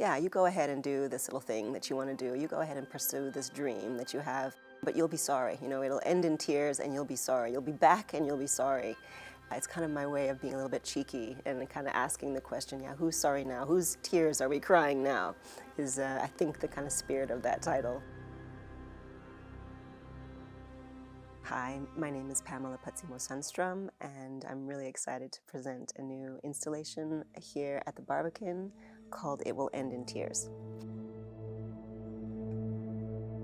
yeah, you go ahead and do this little thing that you want to do. You go ahead and pursue this dream that you have, but you'll be sorry. You know, it'll end in tears and you'll be sorry. You'll be back and you'll be sorry. It's kind of my way of being a little bit cheeky and kind of asking the question, yeah, who's sorry now? Whose tears are we crying now? Is, I think, the kind of spirit of that title. Hi, my name is Pamela Phatsimo Sunstrum, and I'm really excited to present a new installation here at the Barbican called It Will End in Tears.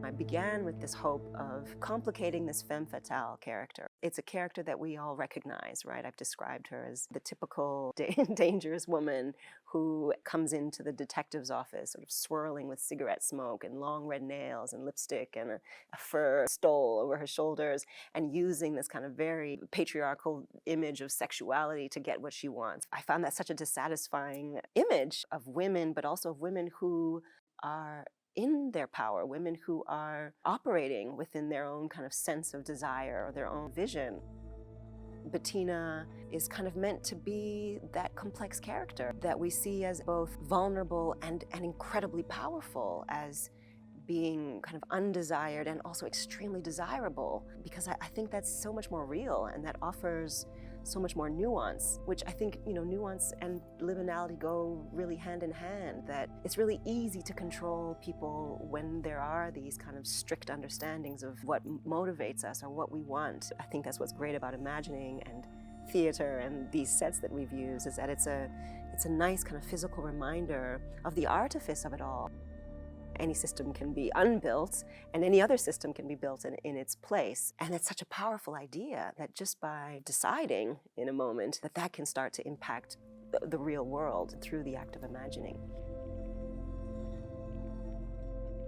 I began with this hope of complicating this femme fatale character. It's a character that we all recognize, right? I've described her as the typical dangerous woman who comes into the detective's office sort of swirling with cigarette smoke and long red nails and lipstick and a fur stole over her shoulders, and using this kind of very patriarchal image of sexuality to get what she wants. I found that such a dissatisfying image of women, but also of women who are in their power, women who are operating within their own kind of sense of desire or their own vision. Bettina is kind of meant to be that complex character that we see as both vulnerable and incredibly powerful, as being kind of undesired and also extremely desirable, because I think that's so much more real and that offers so much more nuance, which I think, you know, nuance and liminality go really hand in hand, that it's really easy to control people when there are these kind of strict understandings of what motivates us or what we want. I think that's what's great about imagining and theater and these sets that we've used, is that it's a nice kind of physical reminder of the artifice of it all. Any system can be unbuilt and any other system can be built in its place. And it's such a powerful idea that just by deciding in a moment that can start to impact the real world through the act of imagining.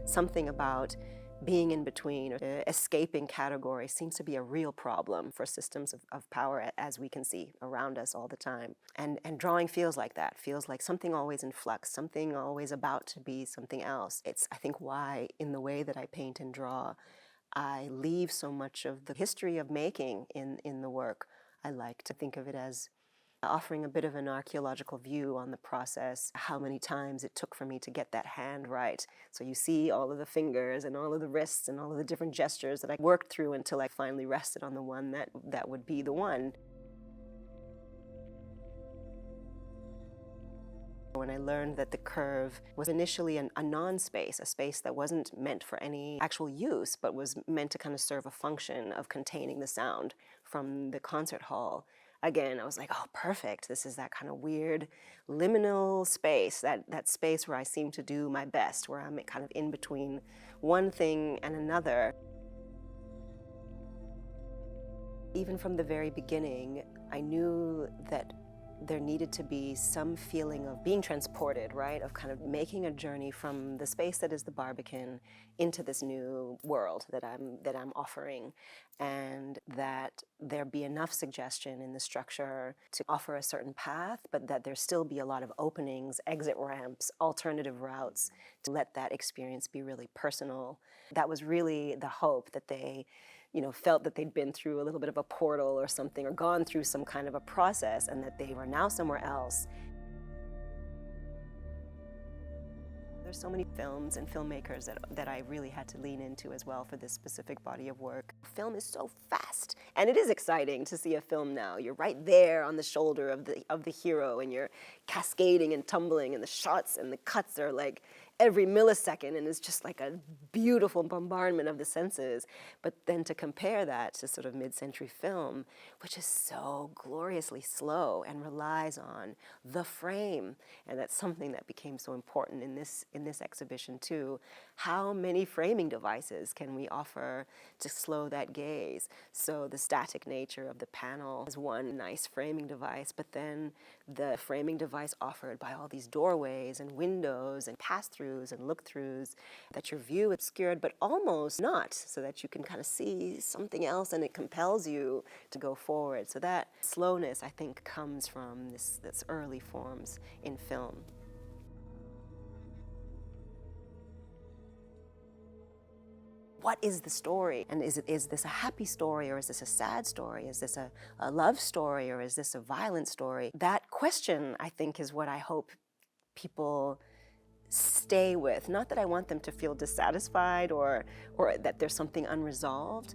Something about being in between or escaping category seems to be a real problem for systems of power, as we can see around us all the time. And drawing feels like that, feels like something always in flux, something always about to be something else. It's, I think, why in the way that I paint and draw, I leave so much of the history of making in the work. I like to think of it as offering a bit of an archaeological view on the process, how many times it took for me to get that hand right. So you see all of the fingers and all of the wrists and all of the different gestures that I worked through until I finally rested on the one that would be the one. When I learned that the curve was initially a non-space, a space that wasn't meant for any actual use, but was meant to kind of serve a function of containing the sound from the concert hall, again, I was like, oh, perfect. This is that kind of weird liminal space, that space where I seem to do my best, where I'm kind of in between one thing and another. Even from the very beginning, I knew that there needed to be some feeling of being transported, right? Of kind of making a journey from the space that is the Barbican into this new world that I'm offering, and that there be enough suggestion in the structure to offer a certain path, but that there still be a lot of openings, exit ramps, alternative routes to let that experience be really personal. That was really the hope, that they felt that they'd been through a little bit of a portal or something, or gone through some kind of a process, and that they were now somewhere else. There's so many films and filmmakers that I really had to lean into as well for this specific body of work. Film is so fast, and it is exciting to see a film now. You're right there on the shoulder of the hero, and you're cascading and tumbling, and the shots and the cuts are like every millisecond, and it's just like a beautiful bombardment of the senses. But then to compare that to sort of mid-century film, which is so gloriously slow and relies on the frame, and that's something that became so important in this exhibition too. How many framing devices can we offer to slow that gaze? So the static nature of the panel is one nice framing device, but then the framing device offered by all these doorways and windows and pass-throughs and look-throughs, that your view is obscured but almost not, so that you can kind of see something else and it compels you to go forward. So that slowness, I think, comes from this early forms in film. What is the story? And is this a happy story, or is this a sad story? Is this a love story, or is this a violent story? That question, I think, is what I hope people stay with. Not that I want them to feel dissatisfied or that there's something unresolved,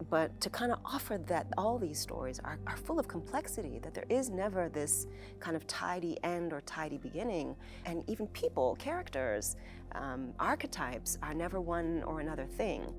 but to kind of offer that all these stories are full of complexity, that there is never this kind of tidy end or tidy beginning. And even people, characters, archetypes are never one or another thing.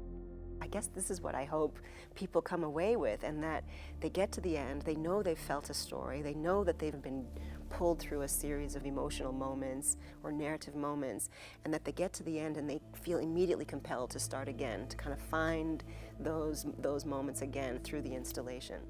I guess this is what I hope people come away with, and that they get to the end, they know they've felt a story, they know that they've been pulled through a series of emotional moments or narrative moments, and that they get to the end and they feel immediately compelled to start again, to kind of find those moments again through the installation.